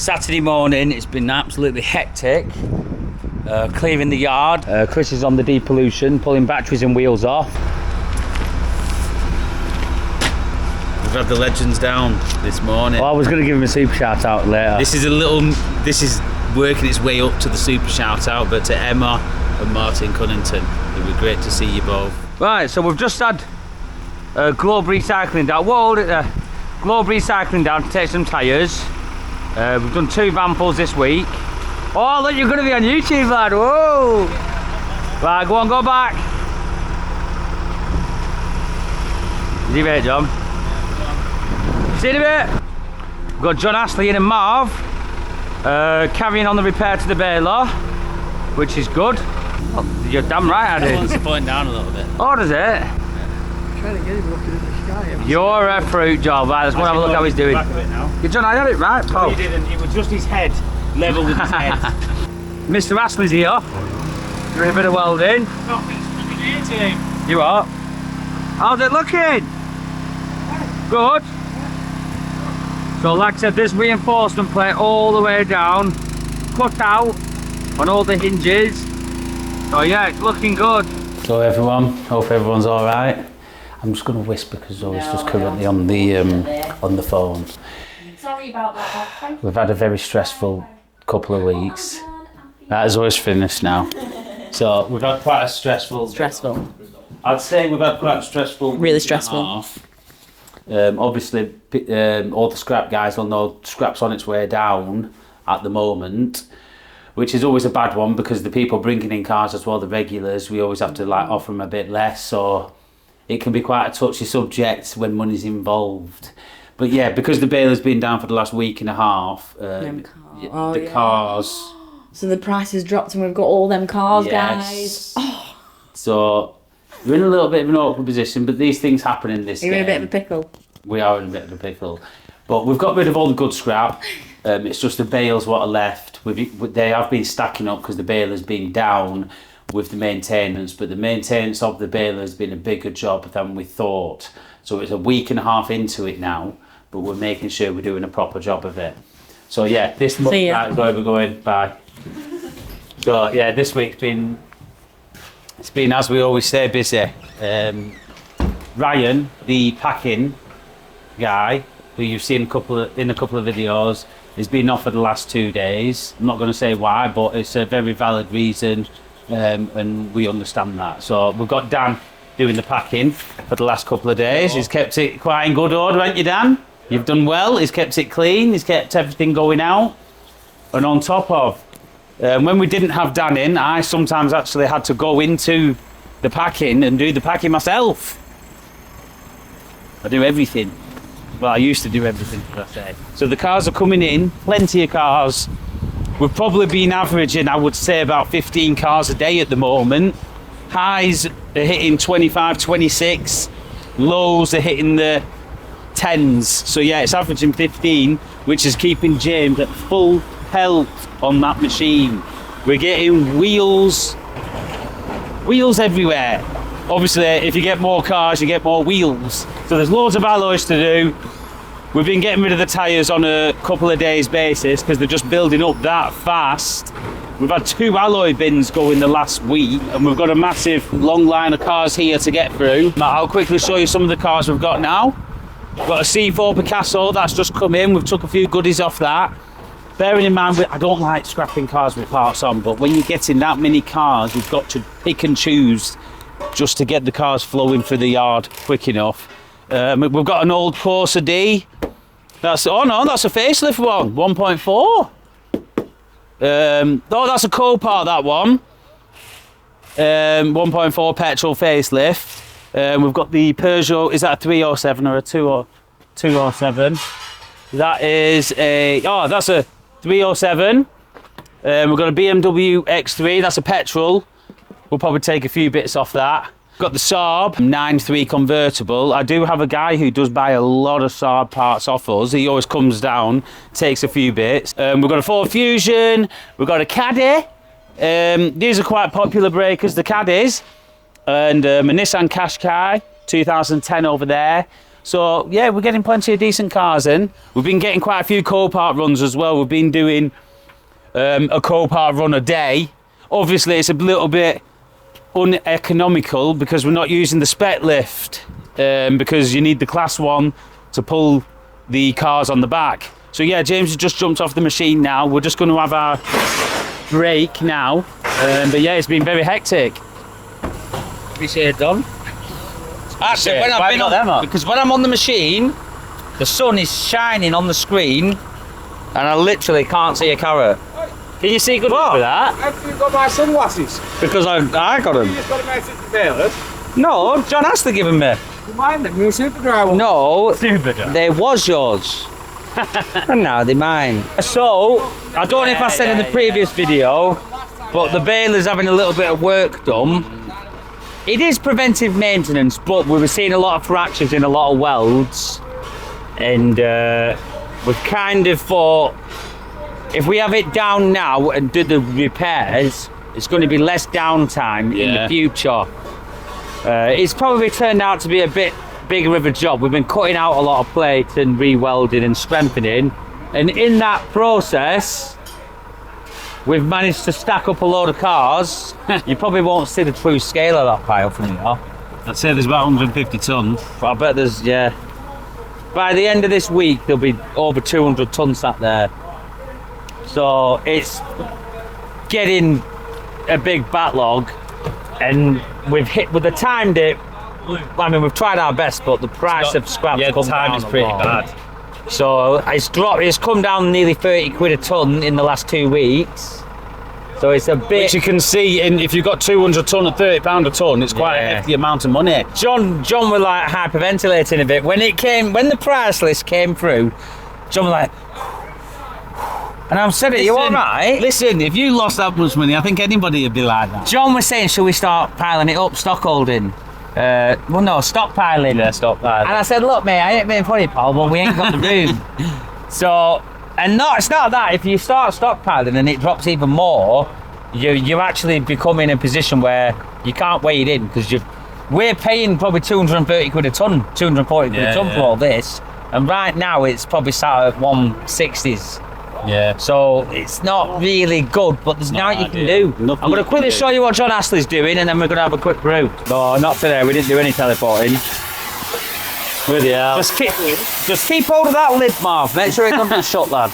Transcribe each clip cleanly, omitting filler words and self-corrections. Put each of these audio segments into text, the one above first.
Saturday morning, it's been absolutely hectic. Clearing the yard. Chris is on the depollution, pulling batteries and wheels off. We've had the legends down this morning. Well, I was going to give him a super shout out later. This is working its way up to the super shout out, but to Emma and Martin Cunnington, it would be great to see you both. Right, so we've just had Globe Recycling down. We'll hold it there. Globe Recycling down to take some tyres. We've done 2 van pulls this week. Oh, look, you're going to be on YouTube, lad. Whoa! Right, go on, go back. See you later, John. See you in a bit. We've got John Astley in and Marv carrying on the repair to the baler, which is good. Oh, you're damn right I did. It wants to point down a little bit. Oh, does it? Yeah. Trying to get him looking at the sky. You're a fruit job. Right, let's go and have a look how he's doing. Back of it now. John, I had it right, Paul. No, you didn't. It was just his head level with his head. Mr. Astley's here. Doing a bit of welding. Oh, it's looking here to him. You are? How's it looking? Good. So like I said, this reinforcement plate all the way down, cut out on all the hinges. So yeah, it's looking good. So everyone, hope everyone's all right. I'm just going to whisper because Zoe's just currently on the phone. Sorry about that. We've had a very stressful couple of weeks. That is always finished now. So we've had quite a stressful. I'd say we've had quite a stressful. Really stressful. Obviously, all the scrap guys will know scrap's on its way down at the moment, which is always a bad one because the people bringing in cars as well, the regulars, we always have to like offer them a bit less. So it can be quite a touchy subject when money's involved. But yeah, because the baler's been down for the last week and a half, cars. So the price has dropped and we've got all them cars, Yes. guys. Oh. So we're in a little bit of an awkward position, but these things happen in this You're game. in a bit of a pickle. We are in a bit of a pickle. But we've got rid of all the good scrap. It's just the bales what are left. They have been stacking up because the baler's been down with the maintenance, but the maintenance of the baler has been a bigger job than we thought. So it's a week and a half into it now, but we're making sure we're doing a proper job of it. So yeah, this month, right, where we're going, bye. So yeah, this week's been, it's been, as we always say, busy. Ryan, the packing guy, who you've seen in a couple of videos, has been off for the last 2 days. I'm not going to say why, but it's a very valid reason, and we understand that. So we've got Dan doing the packing for the last couple of days. He's kept it quite in good order, haven't you, Dan? You've done well. He's kept it clean. He's kept everything going out. And on top of, when we didn't have Dan in, I sometimes actually had to go into the packing and do the packing myself. I do everything. Well, I used to do everything, should I say. So the cars are coming in, plenty of cars. We've probably been averaging, I would say, about 15 cars a day at the moment. Highs are hitting 25, 26. Lows are hitting the 10s. So yeah, it's averaging 15, which is keeping James at full health on that machine. We're getting wheels everywhere. Obviously, if you get more cars, you get more wheels. So there's loads of alloys to do. We've been getting rid of the tyres on a couple of days basis because they're just building up that fast. We've had 2 alloy bins go in the last week and we've got a massive long line of cars here to get through. I'll quickly show you some of the cars we've got now. We've got a C4 Picasso that's just come in. We've took a few goodies off that. Bearing in mind, I don't like scrapping cars with parts on, but when you're getting that many cars, you've got to pick and choose just to get the cars flowing through the yard quick enough. We've got an old Corsa D. That's a facelift one, 1.4. That's a Copart, that one. 1.4 petrol facelift. We've got the Peugeot. Is that a 307 or a 207? That is that's a 307. We've got a BMW X3. That's a petrol. We'll probably take a few bits off that. Got the Saab 9.3 convertible. I do have a guy who does buy a lot of Saab parts off us. He always comes down, takes a few bits. We've got a Ford Fusion. We've got a Caddy. These are quite popular breakers, the Caddies. And a Nissan Qashqai 2010 over there. So yeah, we're getting plenty of decent cars in. We've been getting quite a few co-part runs as well. We've been doing a co-part run a day. Obviously, it's a little bit uneconomical because we're not using the spec lift because you need the class 1 to pull the cars on the back. So yeah, James has just jumped off the machine now. We're just going to have our break now. But yeah, it's been very hectic. Appreciate it, Don. Actually, Yeah, when why I've been not on, them up? because when I'm on the machine, the sun is shining on the screen, and I literally can't see a carrot. Can you see good with that? Have you got my sunglasses? Because I got them. You just got them out at the bailers. No, John has to give them me. You mind them? You're a super driver. No, Stupid. they was yours. And now they're mine. So, I don't know if I said in the previous video, but the baler's having a little bit of work done. It is preventive maintenance, but we were seeing a lot of fractures in a lot of welds. And we've kind of thought, if we have it down now and do the repairs, it's going to be less downtime in the future. It's probably turned out to be a bit bigger of a job. We've been cutting out a lot of plates and re-welding and strengthening, and in that process we've managed to stack up a load of cars. You probably won't see the true scale of that pile from here. I'd say there's about 150 tonnes. I bet there's, yeah, by the end of this week there'll be over 200 tonnes sat there. So it's getting a big backlog, and we've hit with the time dip. I mean, we've tried our best, but the price of scrap's come time down is a pretty lot. bad. So it's dropped. It's come down nearly 30 quid a ton in the last 2 weeks. So it's a bit. Which you can see, if you've got 200 tonne at £30 a tonne, it's quite a hefty amount of money. John was like hyperventilating a bit when the price list came through. John was like, and I said, "Are you all right?" Listen, if you lost that much money, I think anybody would be like that. John was saying, "Shall we start piling it up, stockholding?" Well, no, stockpiling. Yeah, stockpiling. And I said, "Look, mate, I ain't being funny, pal, but we ain't got the room." So, it's not that. If you start stockpiling and it drops even more, you actually become in a position where you can't weigh it in, because we're paying probably 230 quid a ton, 240 quid a ton for all this, and right now it's probably sat at 160s. Yeah. So it's not really good, but there's nothing you can do. Nothing I'm going you to quickly can do. show you what John Astley's doing, and then we're going to have a quick brew. No, not today. We didn't do any teleporting. With you. Just keep hold of that lid, Marv. Make sure it comes shut, lad.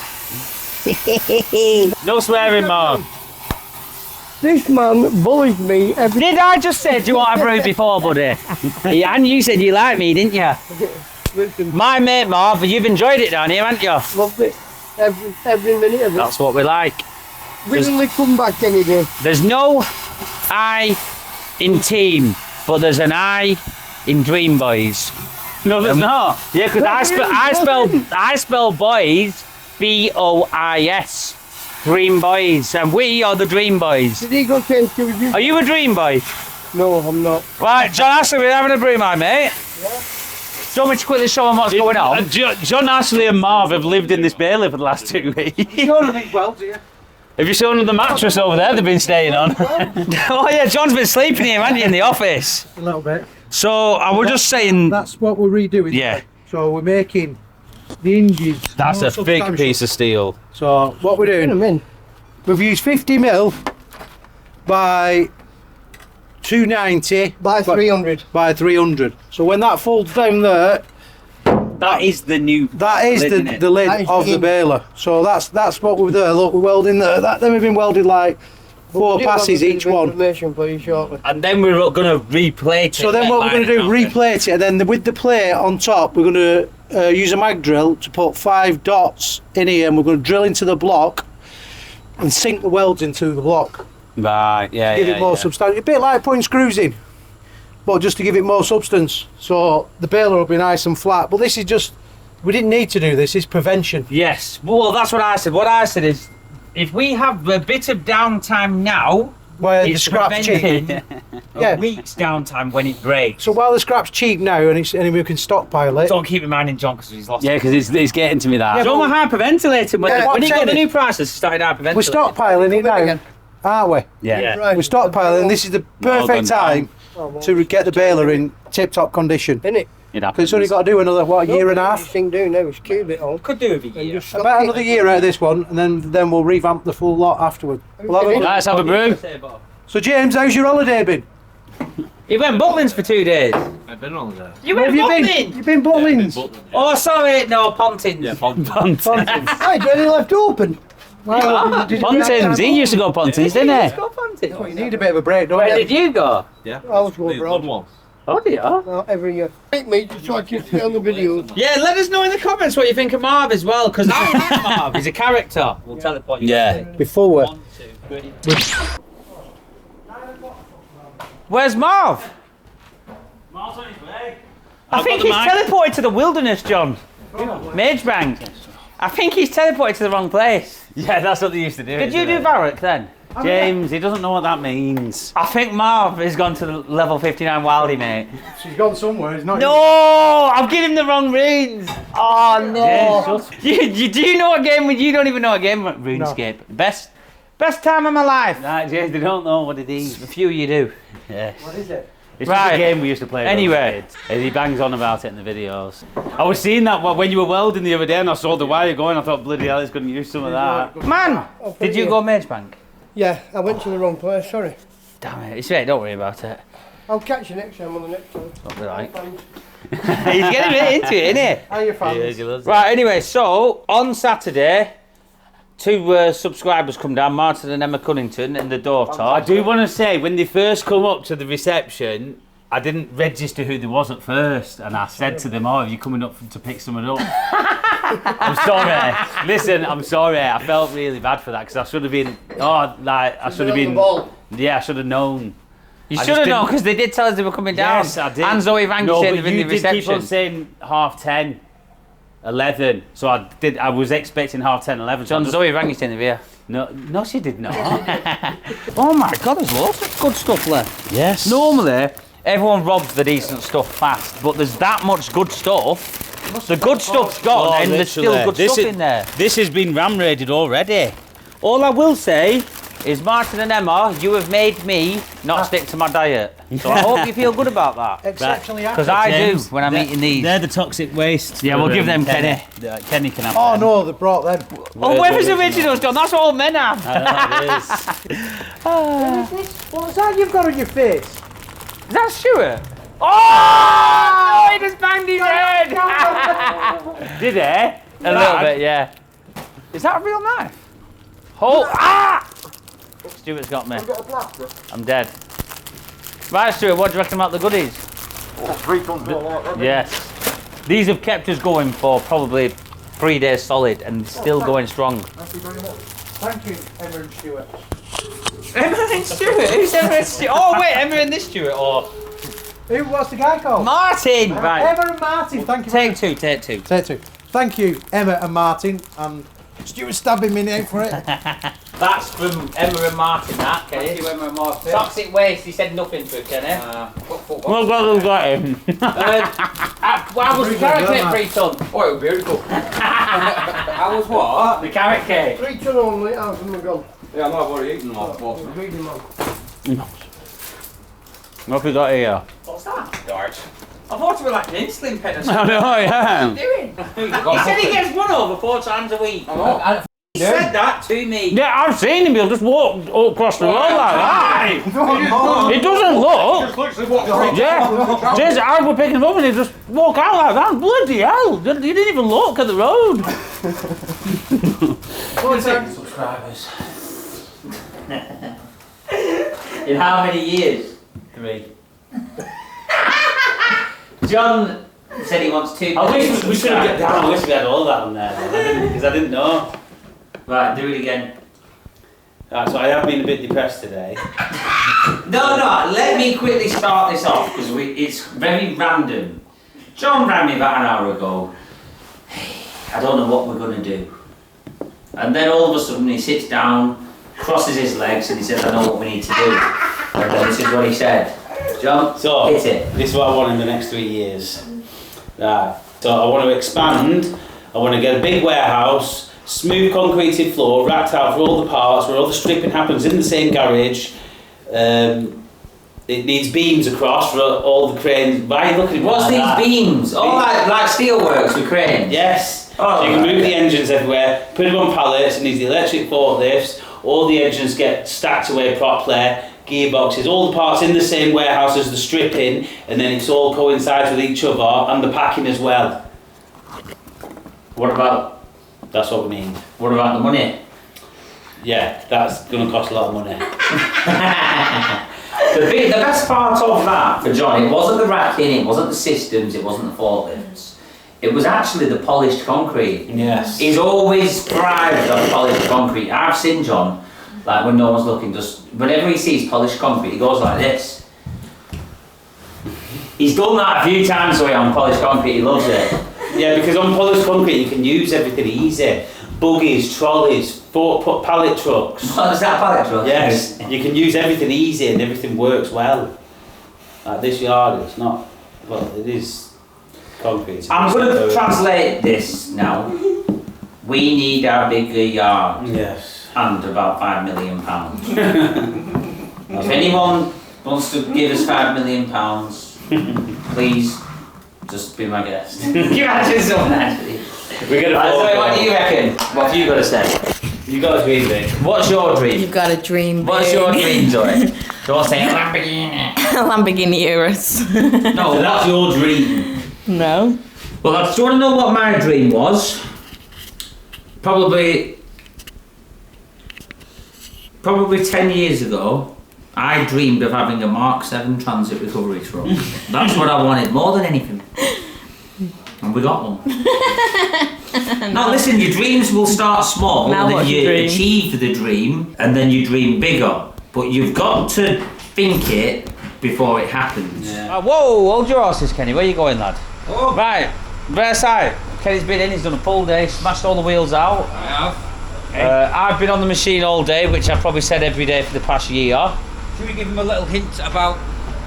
No swearing, Mark. This man bullies me every Did I just say, do you want a brew before, buddy? Yeah, and you said you like me, didn't you? listen, My mate, Marv, you've enjoyed it down here, haven't you? loved it. Every minute of it. That's what we like. Willingly come back any day. There's no I in team, but there's an I in Dream Boys. No, there's not. Yeah, because I spell boys B-O-I-S. Dream Boys, and we are the Dream Boys. Did he go change to you? Are you a Dream Boy? No, I'm not. Right, John Ashley, we're having a brew, my mate. Yeah. Do you want me to quickly show them what's going on? John Ashley and Marv have lived in this bailey for the last 2 weeks. Well, dear. Have you shown them the mattress over there they've been staying on? Oh yeah, John's been sleeping here, hasn't he, in the office? A little bit. So I was just saying, That's what we're redoing. yeah, So we're making the hinges. That's more a big substantial. piece of steel. So what we're doing, we've used 50 mil by 290 By 300. by 300. So when that folds down there, that is the new. that is lid, isn't the, it? the lid That is of the in. baler. So that's what we're there. Look, we're welding there. Them have been welded like 4 passes each one. Information for you shortly. And then we're going to replate it. So then what we're going to do, replate it, and then with the plate on top, we're going to use a mag drill to put 5 dots in here, and we're going to drill into the block and sink the welds into the block. Right, yeah, Give it more substance. A bit like putting screws in, but just to give it more substance. So the baler will be nice and flat. But this is just, we didn't need to do this. It's prevention. Yes. Well, that's what I said. What I said is, if we have a bit of downtime now, Where the it's scrap's cheap. preventing Yeah. a week's downtime when it breaks. So while the scrap's cheap now and we can stockpile it. Don't keep reminding John because he's lost. Yeah, because it's getting to me that. Yeah, John was hyperventilating when, Yeah, when he what I'm got the saying new prices. Started hyperventilating. We're stockpiling it now, aren't we? Yeah. Yeah. We're stockpiling, and this is the perfect done, time to get the baler in tip-top condition. Innit? It happens. Because it's only got to do another, what, a year and a half? This thing do now is cube it all. Could do with a And year. just About another year out of this one, and then we'll revamp the full lot afterward. We'll have a- Let's have a brew. So James, how's your holiday been? You went Butlins for 2 days. I've been on there. You Where went have you been? Butlins? You've been Butlins? Oh, sorry, no, Pontins. Yeah, Pontins. Hey, Jenny left open. Well, did you Pontins. He used to go Pontins, didn't he? Go Pontins. You need a bit of a break, don't Where you? did you go? I was going abroad. Oh dear. Every year. Take me just so I can see on the video. Yeah, let us know in the comments what you think of Marv as well, because I like Marv. He's a character. We'll teleport you. Yeah. Before we... Where's Marv? Marv's on his way. I think he's teleported to the wilderness, John. Magebank. I think he's teleported to the wrong place. Yeah, that's what they used to do. Did you do Varric then? James, he doesn't know what that means. I think Marv has gone to the level 59 Wildy, mate. She's gone somewhere, it's not... No, I've given him the wrong runes. Oh no. James, Do you know what game? You don't even know what game RuneScape. Best time of my life. Nah, James, they don't know what it is. A few you do. Yeah. What is it? It's Right. just a game we used to play. Anyway. And he bangs on about it in the videos. I was seeing that when you were welding the other day and I saw the wire going, I thought, bloody hell, it's going to use some of that. Man, did you go Magebank? Yeah, I went to the wrong place, sorry. Damn it, it's right, don't worry about it. I'll catch you next time on the next one. Don't be like. Thanks. He's getting a bit into it, isn't he? How are your fans? Right, anyway, so on Saturday, 2 subscribers come down, Martin and Emma Cunnington, and the daughter. I do want to say, when they first come up to the reception, I didn't register who there was at first, and I said to them, "Oh, are you coming up to pick someone up?" I'm sorry. Listen, I'm sorry. I felt really bad for that because I should have been. I should have been. Yeah, I should have known. You I should just have known didn't- because they did tell us they were coming down. Yes, I did. And Zoe Van No, said but in you the did keep on reception. saying 10:30, 11. So I did. I was expecting 10:30, 11. So I John, just- Zoe rang you in the beer. No, she did not. Oh my God, there's loads of good stuff left. Yes. Normally, everyone robs the decent stuff fast, but there's that much good stuff. The good stuff's gone, Oh, and there's still literally. good This stuff is- in there. This has been ram raided already. All I will say is, Martin and Emma, you have made me not stick to my diet. So I hope you feel good about that. Exceptionally happy. Because I do James, when I'm they're- eating these. They're the toxic waste. Yeah, we'll give them Kenny. Kenny can have Oh them. no, they brought them. Oh, where was the originals, John? That's what all men have. I know it is. What's that you've got on your face? Is that Stuart? Oh! He just banged his head! Did he? A little bit, yeah. Is that a real knife? Oh! Ah! Stuart's got me. I'm dead. Right, Stuart, what do you reckon about the goodies? 3 tons more like that. Yes. These have kept us going for probably 3 days solid and still going strong. Thank you, Emma and Stuart. Emma and Stuart? Who's Emma and Stuart? Oh, wait, Emma and this Stuart, or What's the guy called? Martin! Right. Emma and Martin, thank you. Take two. Take two. Thank you, Emma and Martin, and Stuart stabbing me now for it. That's from Emma and Martin, that, Kenny. Thank you, Emma and Martin. Toxic waste, he said nothing to it, Kenny. Well, we've got him. How was the carrot cake 3 ton? Oh, it was beautiful. How was what? The carrot cake. 3 ton only, how's them gone? Yeah, I know I've already eaten them all. Reading them. What have we got here? What's that? George. I thought you were like an insulin pen or I something. know, yeah. Doing? He said he gets run over 4 times a week. He said that to me. Yeah, I've seen him. He'll just walk across the road like that. It doesn't look. Just literally walked straight. Yeah. James, I was picking him up and he just walk out like that. Bloody hell. You didn't even look at the road. 40 subscribers. In how many years? 3. John said he wants 2. I wish we should have get down. I wish we had all that on there. Because I didn't know. Right, do it again. Right, so I have been a bit depressed today. No, let me quickly start this off because it's very random. John rang me about an hour ago. Hey, I don't know what we're going to do. And then all of a sudden he sits down, crosses his legs and he says, I know what we need to do. And then this is what he said. John, So, hit it. this is what I want in the next 3 years. Right. So I want to expand. I want to get a big warehouse, smooth concreted floor, racked out for all the parts, where all the stripping happens in the same garage. It needs beams across for all the cranes. Why are you looking at me What's like these that? beams? Oh, like steelworks with cranes? Yes. Oh, so you can right, move the okay. engines everywhere, put them on pallets, and these electric forklifts. All the engines get stacked away properly. Gearboxes, all the parts in the same warehouse as the stripping, and then it's all coincides with each other, and the packing as well. What about That's what we mean. what about the money? Yeah, that's going to cost a lot of money. The best part of that for John, it wasn't the racking, it wasn't the systems, it wasn't the forklifts. It was actually the polished concrete. Yes. He's always thrived on polished concrete. I've seen John, like when no one's looking, just whenever he sees polished concrete, he goes like this. He's done that a few times away on polished concrete, he loves it. Yeah, because on polished concrete you can use everything easy. Buggies, trolleys, pallet trucks. What is that pallet truck? Yes, you can use everything easy and everything works well. Like this yard, it's not, well, it is concrete. I'm going to translate this now. We need our bigger yard Yes. and about £5 million. If anyone wants to give us £5 million, please just be my guest. You imagine someone actually. We're going to So what do you reckon? What have you got to say? You got a dream, mate. What's your dream? You've got a dream. What's babe. your dream, Joy? Don't say a Lamborghini. Lamborghini Urus. No, So that's your dream. No. Well, do you want to know what my dream was? Probably 10 years ago, I dreamed of having a Mark 7 transit recovery truck. That's what I wanted more than anything. And we got one. Now listen, your dreams will start small, Now and then what's you your dream? achieve the dream, and then you dream bigger. But you've got to think it before it happens. Whoa, hold your horses, Kenny. Where you going, lad? Oh. Right, reverse side. Kenny's been in, he's done a full day, smashed all the wheels out. I have. I've been on the machine all day, which I've probably said every day for the past year. Should we give him a little hint about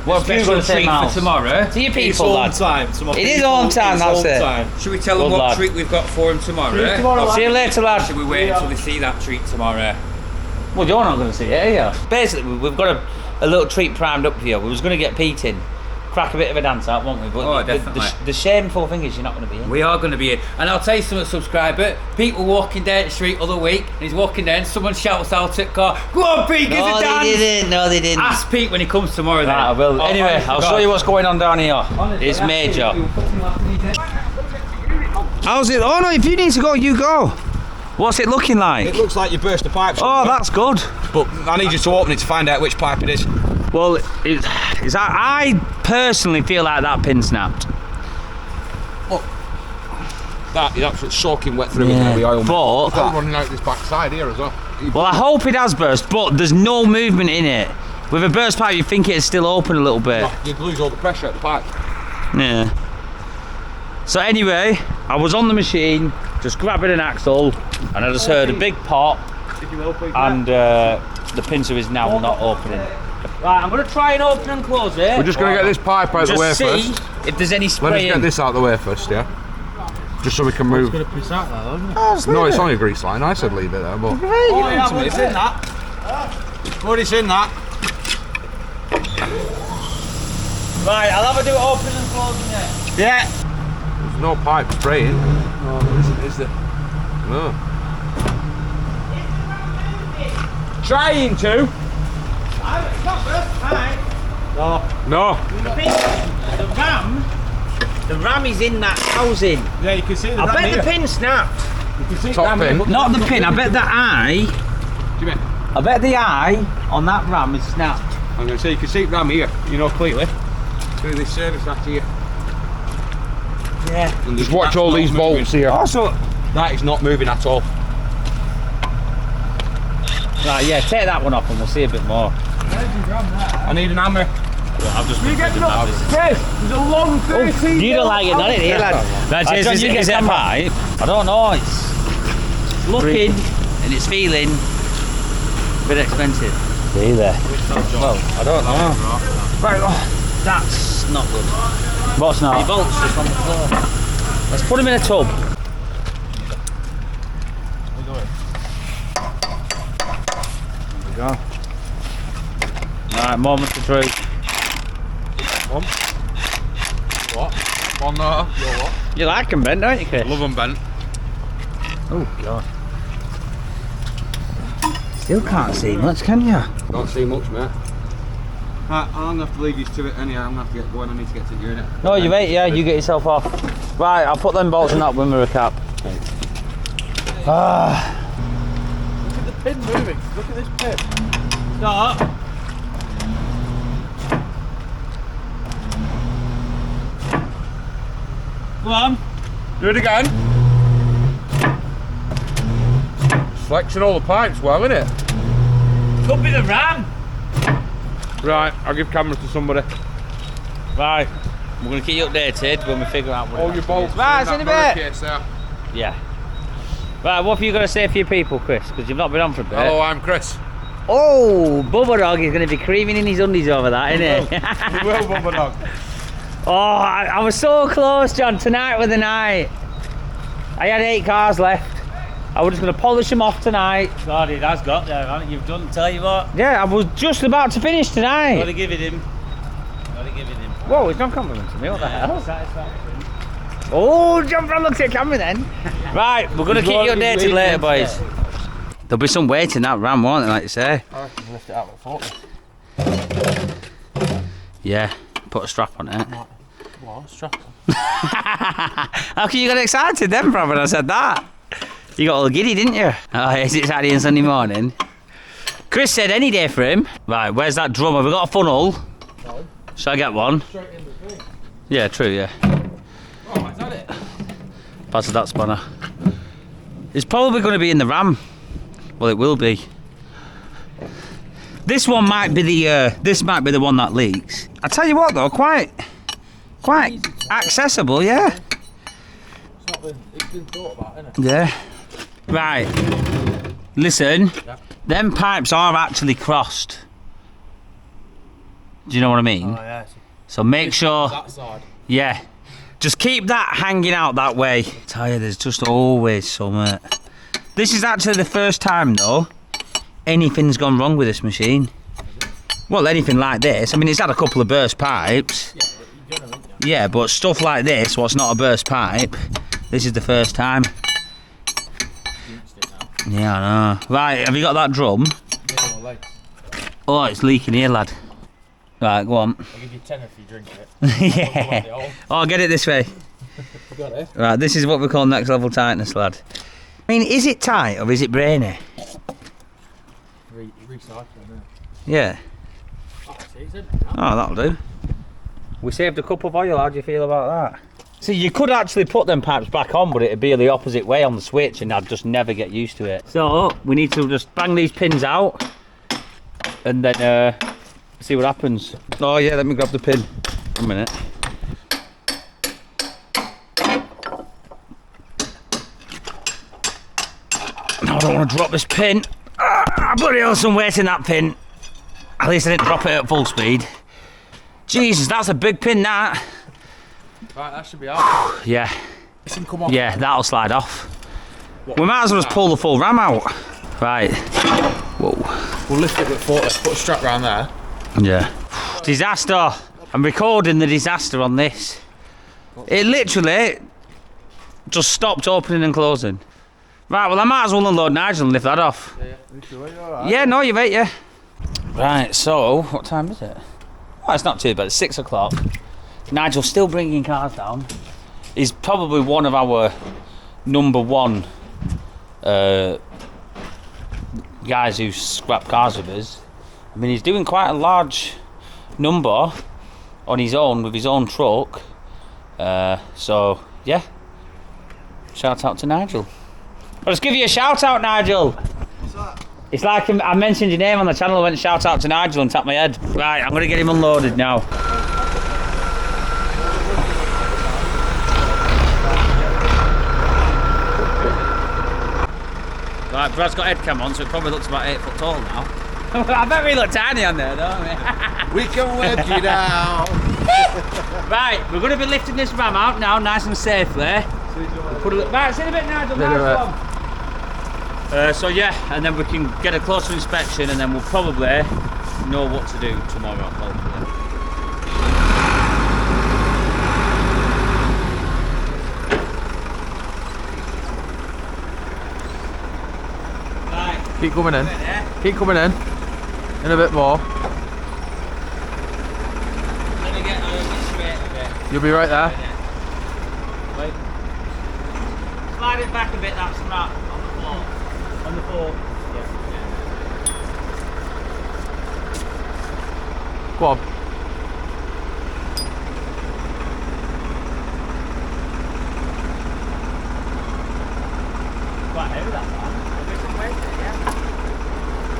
What have you got to say, treat Miles? for tomorrow? To your It's people, all lad. time. To my It is people, all time, it's that's all it. time. Should we tell them Good what lad. treat we've got for him tomorrow? See you later, lad. Should we wait until they see that treat tomorrow? Well, you're not going to see it, are you? Basically, we've got a little treat primed up for you. We was going to get Pete in, crack a bit of a dance out, won't we? But Oh, the definitely. the shameful thing is you're not going to be in. We are going to be in. And I'll tell you something, subscriber. Pete was walking down the street other week, and he's walking down, someone shouts out at the car, "Go on, Pete, give No, a dance!" they didn't. No, they didn't. Ask Pete when he comes tomorrow then. Right, I will. Oh, Anyway, honest to I'll God. show you what's going on down here. Honestly, It's that's major. it. You'll fucking laugh when he did. How's it? Oh no, if you need to go, you go. What's it looking like? It looks like you burst a pipe. Oh, that's good. But I need you to open it to find out which pipe it is. Well, I personally feel like that pin snapped. That is absolutely soaking wet through with the oil. But running out this backside here as well. well, I hope it has burst. But there's no movement in it. With a burst pipe, you think it's still open a little bit. You'd lose all the pressure at the pipe. Yeah. So anyway, I was on the machine, just grabbing an axle, and I just heard a big pop, and the pincer is now not opening. Right, I'm going to try and open and close it. We're just going to get this pipe out of the way Just see first. if there's any Let us spray get in. this out of the way first, yeah? Just so we can move. No, it's only a grease line. I said leave it there, but. It's in that. But it's in that. Right, I'll have a do it open and closing it. Yeah. There's no pipe spraying. No, there isn't, is there? No. Trying to. No. The ram is in that housing. Yeah, you can see the I bet the pin snapped. Top pin. Not the pin, I bet the eye. Do you mean? I bet the eye on that ram is snapped. I'm going to say you can see it ram here, you know, clearly. Through this service rack here. Yeah. And just watch all these bolts here. Also, That is not moving at all. right, yeah, take that one off and we'll see a bit more. I need an hammer. I've just Chris, there's a long 13. You don't like it, not it, here, lad? That's John, is you it get a camera. pipe? I don't know. It's looking and it's feeling a bit expensive. See there. Well, I don't know. Right, that's not good. What's not? The bolts just on the floor. Let's put them in a tub. There we go. Right, moment of truth. One. What? One there. You're what? You like them bent, don't you, Chris? Love them bent. Oh, God. Still can't see much, can you? Can't see much, mate. Right, I'm gonna have to leave you to it anyhow. I'm gonna have to get going. I need to get to the unit. No, you wait, yeah, you get yourself off. Right, I'll put them bolts in that wimmer cap. Ah. Look at the pin moving. Look at this pin. Stop. Go on. Do it again. Flexing all the pipes well, innit? Could be the ram. Right, I'll give cameras to somebody. Right, we're going to keep you updated when we figure out what All your bolts. Right, see you in a bit. Case there. Yeah. Right, what have you got to say for your people, Chris? Because you've not been on for a bit. Hello, I'm Chris. Oh, Bubba Dog is going to be creaming in his undies over that, isn't he? Well, Bubba Dog. Oh, I was so close, John. Tonight was the night. I had 8 cars left. I was just going to polish them off tonight. God, it has got there, hasn't it? You've done, tell you what. Yeah, I was just about to finish tonight. Gotta give it him. Gotta give it him. Whoa, it's not complimenting me. What the hell? Oh, jump around, look at the camera then. Right, we're going to keep you updated later, boys. There'll be some weight in that ram, won't there, like you say? I reckon lift it out with 40. Yeah, put a strap on it. What? Strap on? How can you get excited then, bro, when I said that? You got all giddy, didn't you? Oh, yes, it's Saturday and Sunday morning. Chris said any day for him. Right, where's that drum? Have we got a funnel? No. Shall I get one? Straight in the thing. Yeah, true, yeah. Oh, is that it? Pass that spanner. It's probably going to be in the ram. Well, it will be. This one might be the one that leaks. I tell you what, though, quite accessible, yeah. It's been thought about, isn't it? Yeah. Right. Listen, them pipes are actually crossed. Do you know what I mean? Oh, yeah. So make sure. That side. Yeah. Just keep that hanging out that way. Tell you, there's just always something. This is actually the first time, though, anything's gone wrong with this machine. Well, anything like this. I mean, it's had a couple of burst pipes. Yeah, but stuff like this, what's not a burst pipe, this is the first time. Yeah, I know. Right, have you got that drum? Oh, it's leaking here, lad. Right, go on. I'll give you 10 if you drink it. Yeah. Oh, get it this way. You got it? Right, this is what we call next level tightness, lad. I mean, is it tight or is it brainy? Recycling, Yeah. yeah. Oh, that'll do. We saved a cup of oil. How do you feel about that? See, you could actually put them pipes back on, but it'd be the opposite way on the switch, and I'd just never get used to it. So we need to just bang these pins out, and then see what happens. Oh yeah, let me grab the pin. A minute. No, I don't want to drop this pin. Bloody hell, some weight in that pin. At least I didn't drop it at full speed. Jesus, that's a big pin, that. Right, that should be out. Yeah. It should come off. Yeah, that'll slide off. We might as well just pull the full ram out. Right. Whoa. We'll lift it with 40. Put a strap round there. Yeah. Disaster. I'm recording the disaster on this. It literally just stopped opening and closing. Right, well I might as well unload Nigel and lift that off. Yeah. You sure you're alright? Yeah, no, you're right, yeah. Right, so, what time is it? Oh, it's not too bad, it's 6 o'clock. Nigel's still bringing cars down. He's probably one of our number one guys who scrap cars with us. I mean, he's doing quite a large number on his own with his own truck. So, yeah. Shout out to Nigel. I'll just give you a shout out, Nigel. What's that? It's like I mentioned your name on the channel, I went shout out to Nigel and tapped my head. Right, I'm going to get him unloaded now. Right, Brad's got head cam on, so it probably looks about 8 foot tall now. I bet we look tiny on there, don't we? We can work it out. Right, we're going to be lifting this ram out now, nice and safely. Right, see you in a bit, Nigel. Nice one. So yeah, and then we can get a closer inspection, and then we'll probably know what to do tomorrow, hopefully. Keep coming in. Keep coming in. In a bit more. Let me get over straight a bit. You'll be right there. Wait. Slide it back a bit, that's not on the floor. On the floor. Go on. Quite heavy that one. A bit of weight there, yeah.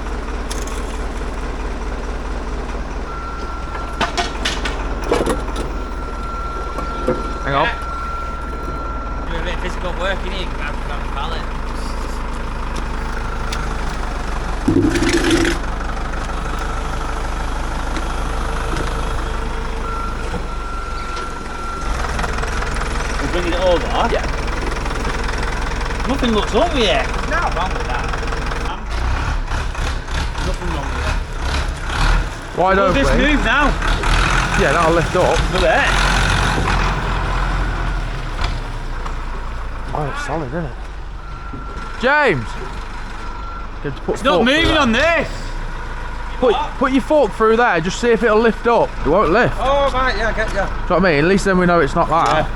Hang on. Do a bit of physical work in here, grab a pallet. We're bringing it over? Yeah. Nothing looks up here. No wrong with that. Nothing wrong with that. Wide Will open. this move now? Yeah, that'll lift up. Look at that. Oh, it's solid, isn't it? James! Good to put It's not fork through moving that. on this. Put your fork through there, just see if it'll lift up. It won't lift. Oh, right, yeah, I get you. Do you know what I mean? At least then we know it's not that.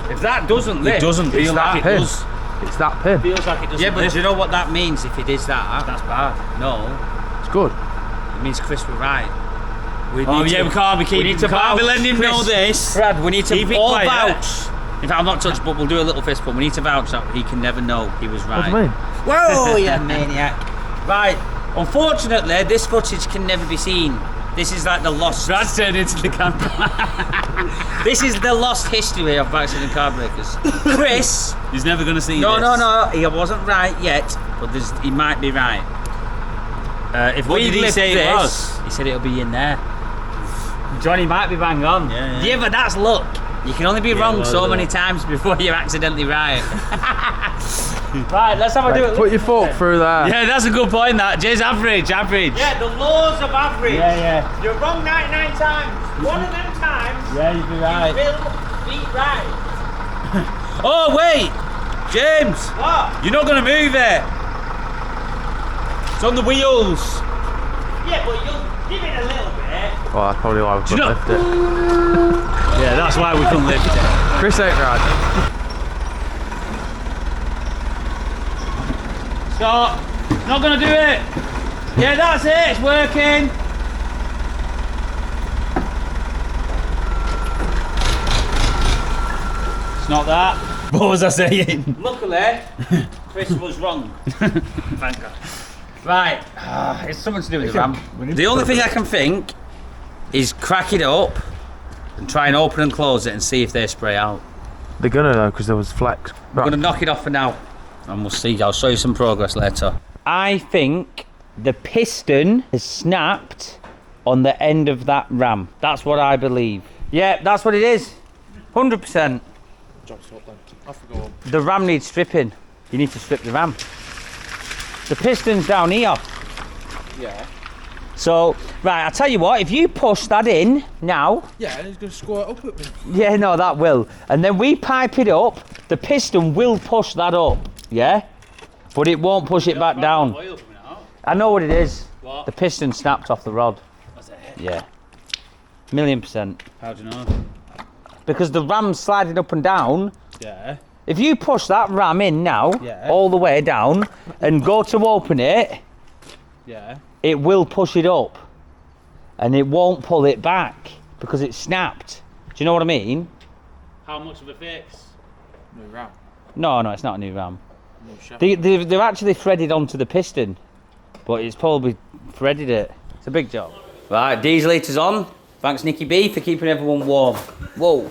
If that doesn't lift, It doesn't it's feel that like it pin. does. It's that pin. feels like it doesn't Yeah, but lift. do you know what that means if it is that? That's bad. No, It's good. it means Chris were right. We Oh need yeah, to, we can't be keeping. we need to can't be vouch, letting him know Chris. this. Brad, we need to Keep it all quiet. vouch. In fact, I'm not touched, but we'll do a little fist bump. We need to vouch that he can never know he was right. What do you mean? Whoa, you maniac. Right, unfortunately, this footage can never be seen. This is like the lost... Brad's turned into the camera. This is the lost history of Baxenden Car Breakers. Chris... He's never going to see No, this. no, he wasn't right yet, but he might be right. If What we did he lift say it this, was? he said it'll be in there. Johnny might be bang on. Yeah, but that's luck. You can only be wrong well, so yeah. many times before you're accidentally right. Right, let's have a do it. Put your fork through there. Yeah, that's a good point. That Jay's average. Yeah, the laws of average. Yeah. You're wrong 99 times. One of them times, Yeah, you'd be right. you will be right. Oh wait, James, What? you're not going to move it. It's on the wheels. Yeah, but you'll give it a little bit. Well, that's probably why we couldn't know- lift it. Yeah, that's why we couldn't lift it. Chris ain't right. Stop. Not going to do it. Yeah, that's it. It's working. It's not that. What was I saying? Luckily, Chris was wrong. Thank God. Right, it's something to do with the ram. The only thing I can think is crack it up and try and open and close it and see if they spray out. They're gonna though, because there was flex. I'm going to knock it off for now and we'll see. I'll show you some progress later. I think the piston has snapped on the end of that ram. That's what I believe. Yeah, that's what it is. 100%. The ram needs stripping. You need to strip the ram. The piston's down here. Yeah. So, right, I'll tell you what, if you push that in now, Yeah, he's gonna squirt up at me. yeah, no, that will. And then we pipe it up, the piston will push that up, yeah? But it won't push it back down. Oil coming out. I know what it is. What? The piston snapped off the rod. That's it. Yeah. 1,000,000%. How do you know? Because the ram's sliding up and down. Yeah. If you push that ram in now, Yeah. all the way down, and go to open it, Yeah. it will push it up. And it won't pull it back because it's snapped. Do you know what I mean? How much of a fix? New ram. No, it's not a new ram. New shaft. They're actually threaded onto the piston, but it's probably threaded it. It's a big job. Right, diesel heater's on. Thanks, Nicky B, for keeping everyone warm. Whoa.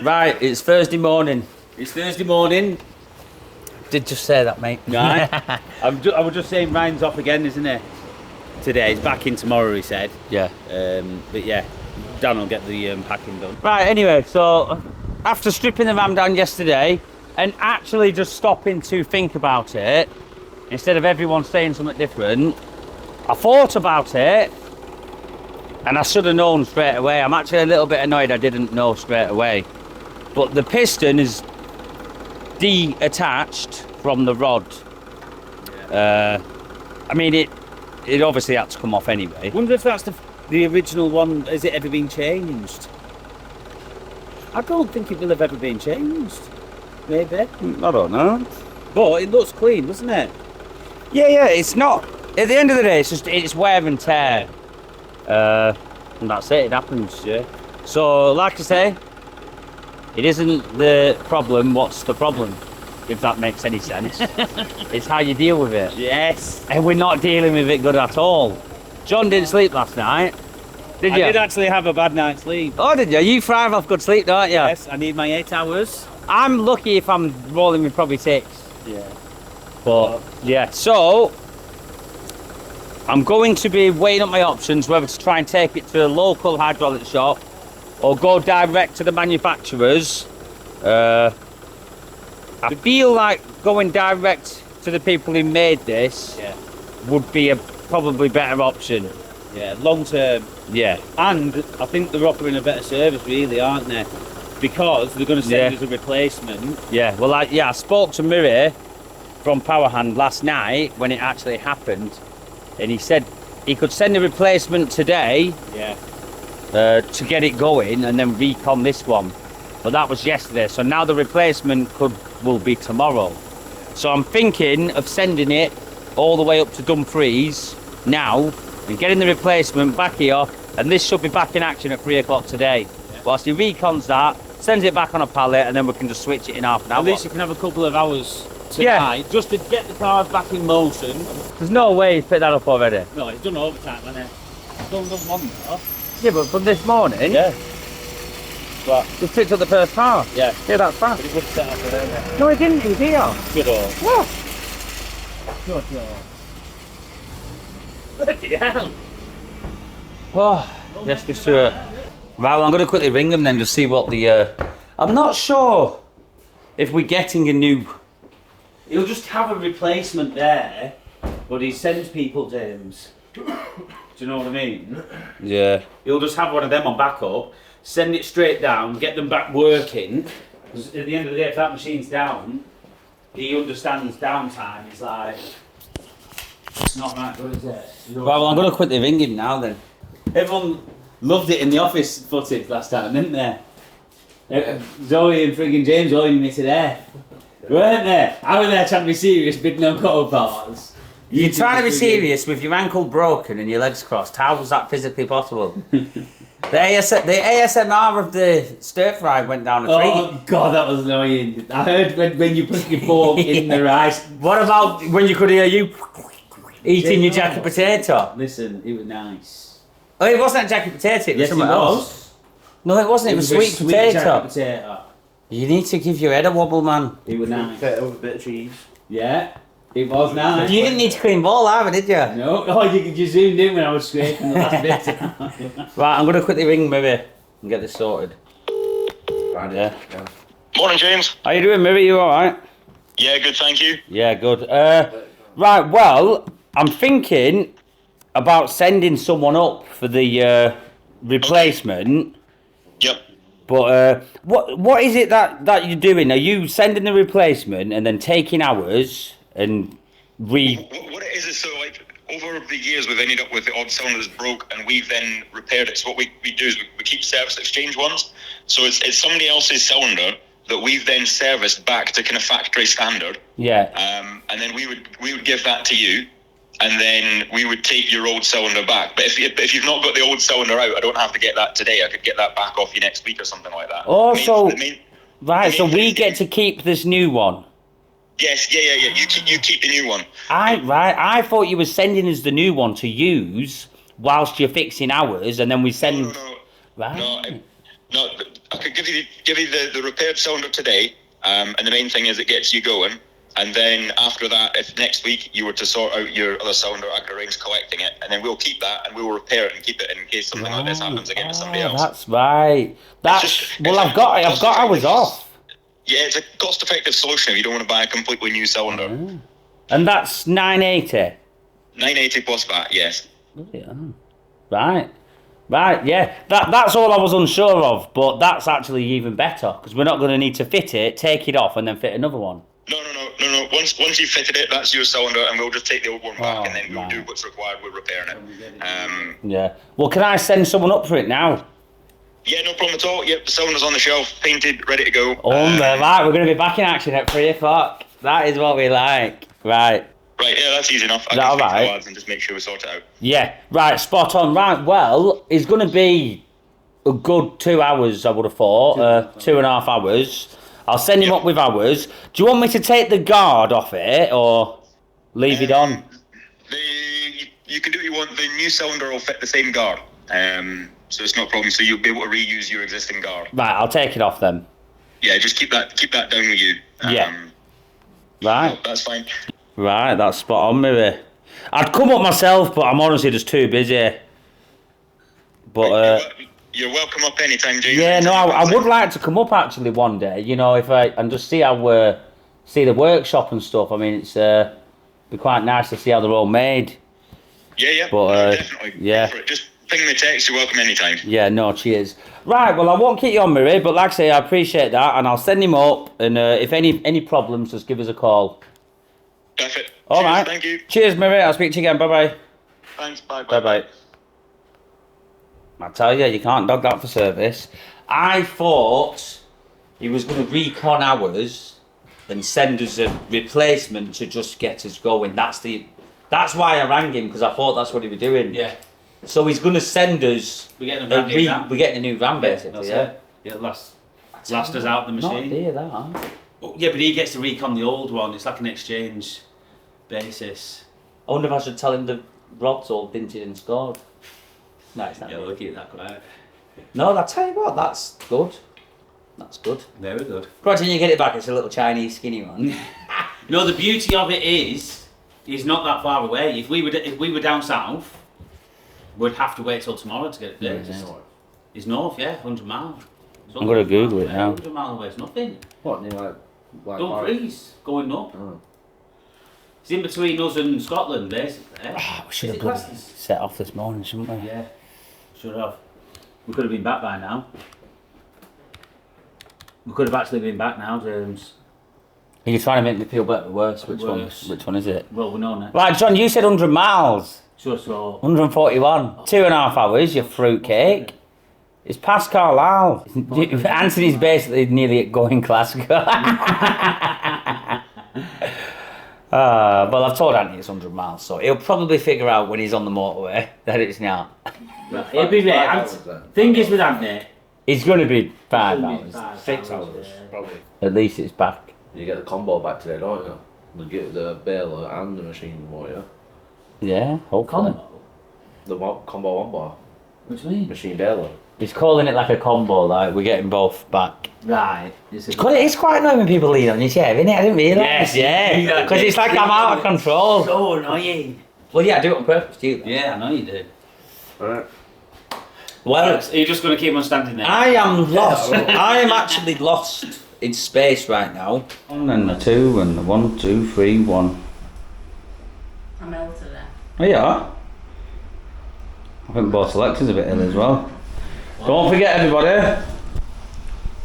Right, it's Thursday morning. It's Thursday morning. Did just say that, mate. Right. I was just saying Ryan's off again, isn't he? Today. He's back in tomorrow, he said. Yeah. But yeah, Dan will get the packing done. Right, anyway, so after stripping the ram down yesterday and actually just stopping to think about it, instead of everyone saying something different, I thought about it and I should have known straight away. I'm actually a little bit annoyed I didn't know straight away. But the piston is detached from the rod. I mean, it obviously had to come off anyway. Wonder if that's the original one. Has it ever been changed? I don't think it will have ever been changed. Maybe. I don't know. But it looks clean, doesn't it? Yeah. It's not. At the end of the day, it's wear and tear. And that's it. It happens. Yeah. So, like I say, it isn't the problem. What's the problem? If that makes any sense. It's how you deal with it. Yes. And we're not dealing with it good at all. John didn't sleep last night. Did you? I did actually have a bad night's sleep. Oh, did you? You thrive off good sleep, don't you? Yes, I need my 8 hours. I'm lucky if I'm rolling with probably 6. Yeah. But, yeah. So, I'm going to be weighing up my options, whether to try and take it to a local hydraulic shop or go direct to the manufacturers. I feel like going direct to the people who made this would be a probably better option. Yeah, long term. Yeah. And I think they're offering a better service, really, aren't they? Because they're going to send us a replacement. Yeah, well, I spoke to Murray from Powerhand last night when it actually happened, and he said he could send a replacement today to get it going and then recon this one. But that was yesterday, so now the replacement will be tomorrow. So I'm thinking of sending it all the way up to Dumfries now and getting the replacement back here, and this should be back in action at 3 o'clock today. Whilst he recons that, sends it back on a pallet, and then we can just switch it in half an hour. At least you can have a couple of hours tonight just to get the cars back in motion. There's no way he's picked that up already. No, he's done overtime, hasn't he? Done one though. Yeah, but from this morning? Yeah. What? Just picked up the first car? Yeah. Yeah, that's fast. But he would set up there. No, he didn't. He was here. Good all. What? Good all. Bloody hell. Oh, yes, be sure. Right, well, I'm going to quickly ring them then to see what the... I'm not sure if we're getting a new... He'll just have a replacement there, but he sends people, James. Do you know what I mean? Yeah. He'll just have one of them on backup, send it straight down, get them back working. Because at the end of the day, if that machine's down, he understands downtime. He's like, it's not that good, is it? You know, well, I'm going to quickly ring him now then. Everyone loved it in the office footage last time, didn't they? Zoe and friggin' James owing me today. Weren't they? I was there trying to be serious, bidding on coal parts. You're trying to be serious with your ankle broken and your legs crossed. How was that physically possible? The ASMR of the stir fry went down a tree. Oh god, that was annoying. I heard when you put your fork in the rice. What about when you could hear you eating your jacket potato? Listen, it was nice. Oh, it wasn't a jacket potato, it was something else. No, it wasn't, it was sweet potato. You need to give your head a wobble, man. It was nice. Potato with a bit of cheese. Yeah, it was nice. You didn't need to clean ball either, did you? No. Oh, you zoomed in when I was scraping the last bit. Right, I'm going to quickly ring Murray and get this sorted. Right, yeah. Morning, James. How you doing, Murray? You alright? Yeah, good, thank you. Yeah, good. Right, well, I'm thinking about sending someone up for the replacement. Yep. But what is it that you're doing? Are you sending the replacement and then taking hours and What it is so like over the years we've ended up with the odd cylinder that's broke and we've then repaired it. So what we do is we keep service exchange ones. So it's somebody else's cylinder that we've then serviced back to kind of factory standard. Yeah. And then we would give that to you. And then we would take your old cylinder back. But if you've not got the old cylinder out, I don't have to get that today. I could get that back off you next week or something like that. Oh, so we get to keep this new one? Yes, yeah. You keep the new one. I thought you were sending us the new one to use whilst you're fixing ours, and then we send... No. Right. No, I could give you the repaired cylinder today, and the main thing is it gets you going. And then after that, if next week you were to sort out your other cylinder, I could arrange collecting it, and then we'll keep that and we'll repair it and keep it in case something like this happens again to somebody else. That's right. I've got hours off. Yeah, it's a cost-effective solution if you don't want to buy a completely new cylinder. Oh. And that's $980. $980 plus VAT, yes. Yeah. Right, yeah. That's all I was unsure of, but that's actually even better because we're not going to need to fit it, take it off, and then fit another one. No. Once you've fitted it, that's your cylinder, and we'll just take the old one back, and then we'll right. do what's required with repairing it. Yeah. Well, can I send someone up for it now? Yeah, no problem at all. Yep, the cylinder's on the shelf, painted, ready to go. Right, we're going to be back in action at 3 o'clock. That is what we like. Right. Right, yeah, that's easy enough. I Is that can speak to alright? the lads and just make sure we sort it out. Yeah, right, spot on. Right, well, it's going to be a good 2 hours, I would have thought. 2.5 hours. I'll send him up with hours. Do you want me to take the guard off it, or leave it on? You can do what you want. The new cylinder will fit the same guard. So it's not a problem. So you'll be able to reuse your existing guard. Right, I'll take it off then. Yeah, just keep that down with you. Yeah. Right. That's fine. Right, that's spot on, maybe. I'd come up myself, but I'm honestly just too busy. But You're welcome up anytime, James. yeah, no, I would like to come up actually one day. You know, and just see how see the workshop and stuff. I mean, it's be quite nice to see how they're all made. Yeah. But definitely. yeah. Just ping me a text. You're welcome anytime. Yeah, no, cheers. Right, well, I won't keep you on, Marie, but like I say, I appreciate that, and I'll send him up, and if any problems, just give us a call. Perfect. All Cheers, right. Thank you. Cheers, Marie. I'll speak to you again. Bye-bye. Thanks. Bye. Bye-bye. I tell you, you can't dog that for service. I thought he was going to recon ours and send us a replacement to just get us going. That's why I rang him, because I thought that's what he was doing. Yeah. So he's going to send us. We're getting a brand new van. We're getting a new van, basically. Yeah. Yeah, last us out the Not machine. dear that. Oh, yeah, but he gets to recon the old one. It's like an exchange basis. I wonder if I should tell him the rod's all dinted and scored. No, it's not. Yeah, we'll keep that quiet. No, I tell you what, that's good. That's good. Very good. Provided you get it back, it's a little Chinese skinny one. No, the beauty of it is he's not that far away. If we were down south, we'd have to wait till tomorrow to get it fixed. It's north, yeah, 100 miles. I'm gonna Google it now. 100 miles away is nothing. What, near like Dumfries, going up. Oh. It's in between us and Scotland, basically. We should Is have it bloody classed? set off this morning, shouldn't we? Yeah, should have. We could have been back by now. We could have actually been back now, James. Are you trying to make me feel better or worse? Which Worse. one is it? Well, we know now. Right, John, you said 100 miles. Sure, so 141. 2.5 hours, you fruitcake. It's past Carlisle. Anthony's basically nearly at going Glasgow. Well, I've told Anthony it's 100 miles, so he'll probably figure out when he's on the motorway that it's not. it'll be there. Thing is with Anthony, It's going to be 5 It'll be hours. 5 6 hours, hours, yeah. probably. At least it's back. You get the combo back today, don't you? You get the baler and the machine, won't you? Yeah, hopefully. combo. The combo one bar. What do you mean? Machine baler. He's calling it like a combo, like we're getting both back. Right. It's quite annoying when people lean on your chair, isn't it? I didn't realise. Yes, Yeah, because it's like I'm out of control. So annoying. Well, yeah, I do it on purpose, do you? Yeah, I know you did. Alright. Well, Are you just going to keep on standing there? I am lost. I am actually lost in space right now. 1 and a 2 and a 1, 2, 3, 1. I'm ill today. Oh, yeah. I think both selectors a bit ill as well. Don't forget, everybody.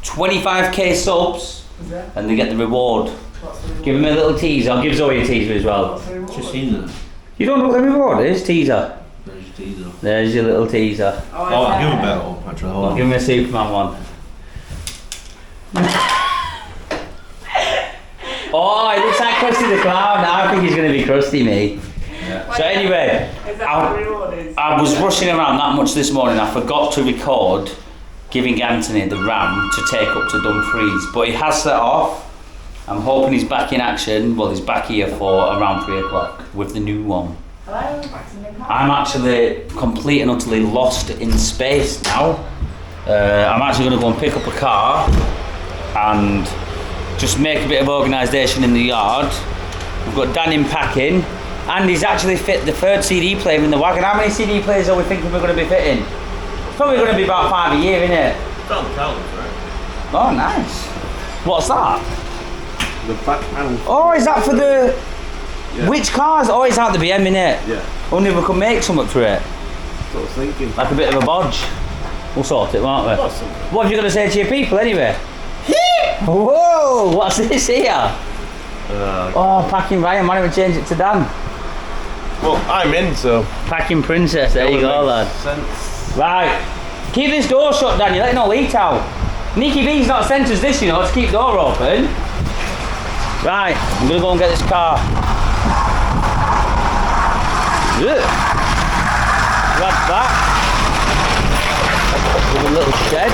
25k subs, and they get the reward. Give them a little teaser. I'll give Zoe a teaser as well. Just seen that. You don't know what the reward is? Teaser. There's your teaser. There's your little teaser. Oh, give him a better one, actually. Hold I'll on. give him a Superman one. Oh, it looks like Krusty the Clown. I think he's going to be Krusty, me. Yeah. So anyway, I was rushing around that much this morning. I forgot to record giving Anthony the RAM to take up to Dumfries, but he has set off. I'm hoping he's back in action. Well, he's back here for around 3 o'clock with the new one. Hello, Baxenden. I'm actually complete and utterly lost in space now. I'm actually going to go and pick up a car and just make a bit of organisation in the yard. We've got Dan in packing, and he's actually fit the 3rd CD player in the wagon. How many CD players are we thinking we're going to be fitting? It's probably going to be about 5 a year, isn't it? Oh, nice. What's that? The back panel. Oh, is that for the... Yeah. Which cars? Oh, it's out the BM, innit? Yeah. Only if we can make something for it. That's what I was thinking. Like a bit of a bodge. We'll sort it, won't we? What have you got to say to your people anyway? Whoa, what's this here? Oh, packing Ryan, why don't we change it to Dan? Well, I'm in, so. Packing Princess, there you go, lad. Right, keep this door shut, Dan, you're letting all heat out. Nicky B's not sent us this, you know, to keep the door open. Right, I'm gonna go and get this car. Ugh. Grab that. With a little shed.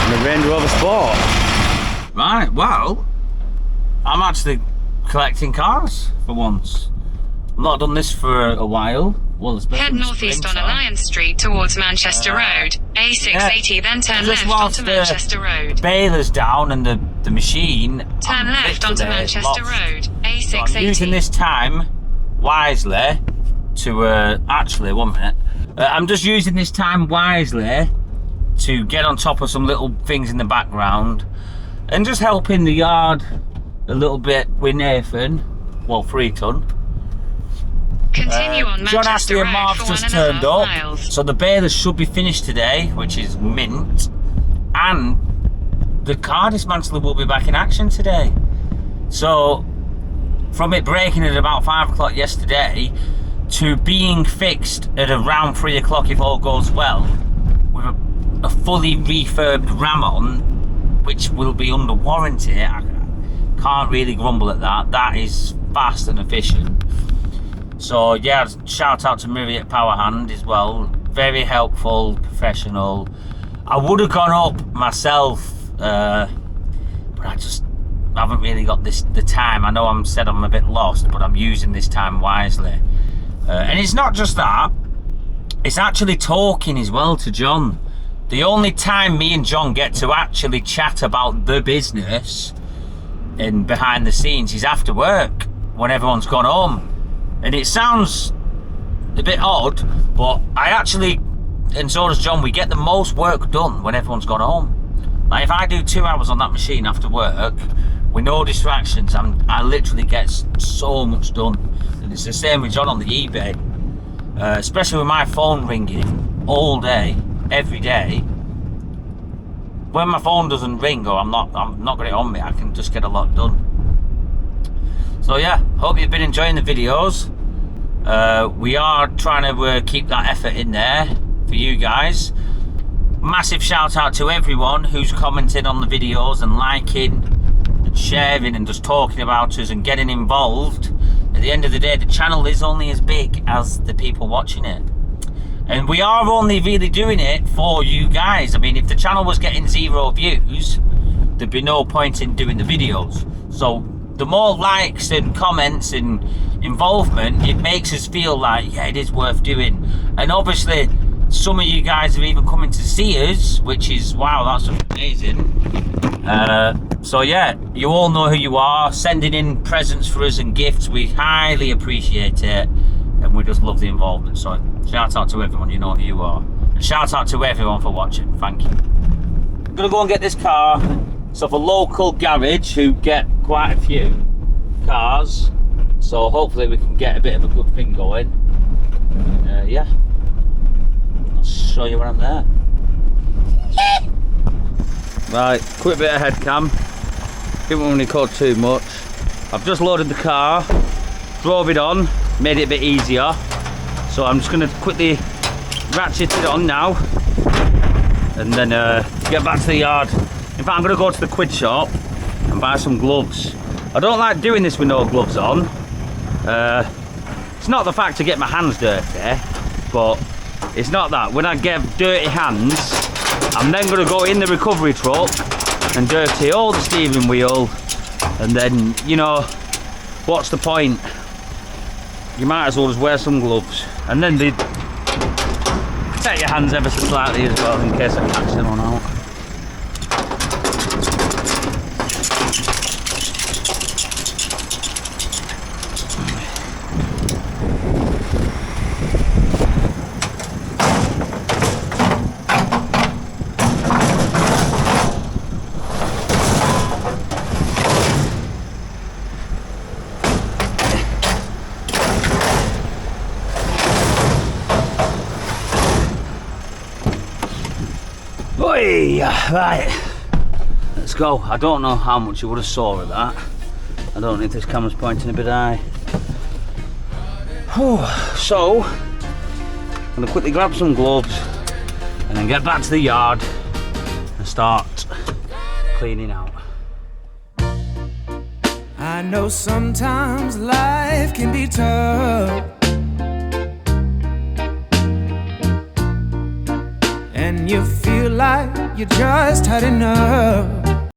And a Range Rover Sport. Right, well, I'm actually collecting cars for once. I've not done this for a while. Well, head northeast on Alliance Street towards Manchester Road. A680, then turn left onto Manchester Road. Baler's down and the machine. Turn left onto Manchester Road. A680. So I'm using this time wisely to actually 1 minute. I'm just using this time wisely to get on top of some little things in the background and just helping the yard a little bit with Nathan. Well, 3 ton. Continue on John Manchester Ashley and Road Marv's for just 1.5 turned up, miles. so the balers should be finished today, which is mint, and the car dismantler will be back in action today. So from it breaking at about 5 o'clock yesterday to being fixed at around 3 o'clock if all goes well, with a fully refurbed Ram on, which will be under warranty, I can't really grumble at that. That is fast and efficient. So yeah, shout out to Myriad Power Hand as well. Very helpful, professional. I would have gone up myself, but I just haven't really got the time. I know I'm a bit lost, but I'm using this time wisely. And it's not just that, it's actually talking as well to John. The only time me and John get to actually chat about the business and behind the scenes is after work, when everyone's gone home. And it sounds a bit odd, but I actually, and so does John, we get the most work done when everyone's gone home. Like if I do 2 hours on that machine after work, with no distractions, I literally get so much done. And it's the same with John on the eBay. Especially with my phone ringing all day, every day. When my phone doesn't ring or I'm not got it on me, I can just get a lot done. So yeah, hope you've been enjoying the videos. We are trying to keep that effort in there for you guys. Massive shout out to everyone who's commenting on the videos and liking and sharing and just talking about us and getting involved. At the end of the day, the channel is only as big as the people watching it. And we are only really doing it for you guys. I mean, if the channel was getting 0 views, there'd be no point in doing the videos. So the more likes and comments and involvement, it makes us feel like, yeah, it is worth doing. And obviously, some of you guys are even coming to see us, which is, wow, that's amazing. So yeah, you all know who you are, sending in presents for us and gifts. We highly appreciate it, and we just love the involvement. So shout out to everyone, you know who you are. And shout out to everyone for watching, thank you. I'm gonna go and get this car. So for local garage who get quite a few cars, so hopefully we can get a bit of a good thing going. Yeah, I'll show you when I'm there. Right, quick bit of head cam. Didn't want to record too much. I've just loaded the car, drove it on, made it a bit easier. So I'm just going to quickly ratchet it on now and then get back to the yard. In fact, I'm going to go to the quid shop and buy some gloves. I don't like doing this with no gloves on. It's not the fact to get my hands dirty, but it's not that. When I get dirty hands, I'm then going to go in the recovery truck and dirty all the steering wheel, and then, you know, what's the point? You might as well just wear some gloves, and then they protect your hands ever so slightly as well in case I catch them or not. Right, let's go. I don't know how much you would have saw of that. I don't know if this camera's pointing a bit high. So, I'm going to quickly grab some gloves and then get back to the yard and start cleaning out. I know sometimes life can be tough, and you feel like you just had enough.